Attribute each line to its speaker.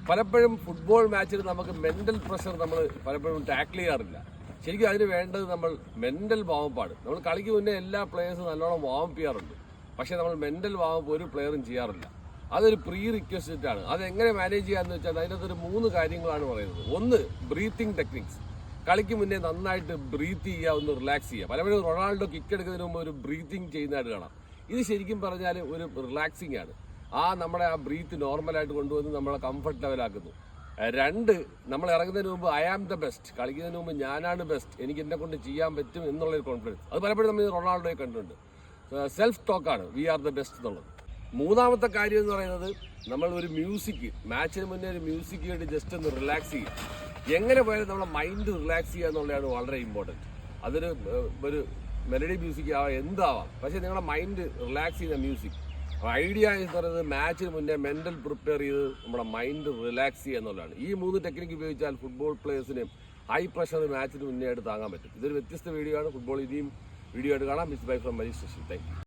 Speaker 1: പലപ്പോഴും ഫുട്ബോൾ മാച്ചിൽ നമുക്ക് മെന്റൽ പ്രഷർ നമ്മൾ പലപ്പോഴും ടാക്കിൾ ചെയ്യാറില്ല. ശരിക്കും അതിന് വേണ്ടത് നമ്മൾ മെന്റൽ വാമപ്പാണ്. നമ്മൾ കളിക്ക് മുന്നേ എല്ലാ പ്ലേയേഴ്സും നല്ലോണം വാമപ്പ് ചെയ്യാറുണ്ട്. പക്ഷേ നമ്മൾ മെന്റൽ വാമപ്പ് ഒരു പ്ലെയറും ചെയ്യാറില്ല. അതൊരു പ്രീ റിക്വസ്റ്റ് ആണ്. അതെങ്ങനെ മാനേജ് ചെയ്യാന്ന് വെച്ചാൽ അതിനകത്തൊരു 3 കാര്യങ്ങളാണ് പറയുന്നത്. ഒന്ന്, ബ്രീത്തിങ് ടെക്നിക്സ്. കളിക്ക് മുന്നേ നന്നായിട്ട് ബ്രീത്ത് ചെയ്യുക, ഒന്ന് റിലാക്സ് ചെയ്യുക. പലപ്പോഴും റൊണാൾഡോ കിക്ക് എടുക്കുന്നതിന് മുമ്പ് ഒരു ബ്രീത്തിങ് ചെയ്യുന്നതായിട്ട് കാണാം. ഇത് ശരിക്കും പറഞ്ഞാൽ ഒരു റിലാക്സിങ് ആണ്. നമ്മുടെ ആ ബ്രീത്ത് നോർമലായിട്ട് കൊണ്ടുവന്ന് നമ്മളെ കംഫർട്ട് ലെവലാക്കുന്നു. 2, നമ്മൾ ഇറങ്ങുന്നതിന് മുമ്പ് ഐ ആം ദ ബെസ്റ്റ്, കളിക്കുന്നതിന് മുമ്പ് ഞാനാണ് ബെസ്റ്റ്, എനിക്ക് എന്നെ കൊണ്ട് ചെയ്യാൻ പറ്റും എന്നുള്ളൊരു കോൺഫിഡൻസ്. അത് പലപ്പോഴും നമ്മൾ റൊണാൾഡോയെ കണ്ടിട്ടുണ്ട്. സെൽഫ് ടോക്കാണ് വി ആർ ദ ബെസ്റ്റ് എന്നുള്ളത്. 3ാമത്തെ കാര്യം എന്ന് പറയുന്നത്, നമ്മൾ ഒരു മ്യൂസിക്, മാച്ചിന് മുന്നേ ഒരു മ്യൂസിക് വേണ്ടി ജസ്റ്റ് ഒന്ന് റിലാക്സ് ചെയ്യുക. എങ്ങനെ പോയാലും നമ്മളെ മൈൻഡ് റിലാക്സ് ചെയ്യുക എന്നുള്ളതാണ് വളരെ ഇമ്പോർട്ടൻറ്റ്. ഒരു മെലഡി മ്യൂസിക് ആവാം, എന്താവാം, പക്ഷേ നിങ്ങളുടെ മൈൻഡ് റിലാക്സ് ചെയ്യുന്ന മ്യൂസിക്. ഐഡിയ എന്ന് പറയുന്നത് മാച്ചിന് മുന്നേ മെന്റൽ പ്രിപ്പയർ ചെയ്ത് നമ്മുടെ മൈൻഡ് റിലാക്സ് ചെയ്യുക എന്നുള്ളതാണ്. ഈ 3 ടെക്നിക്ക് ഉപയോഗിച്ചാൽ ഫുട്ബോൾ പ്ലേയേഴ്സിന് ഹൈ പ്രഷർ മാച്ചിന് മുന്നേ ആയിട്ട് താങ്ങാൻ പറ്റും. ഇതൊരു വ്യത്യസ്ത വീഡിയോ ആണ്. ഫുട്ബോൾ ഇനിയും വീഡിയോ ആയിട്ട് കാണാം. Miss bye from Manish Sasi. Thank U.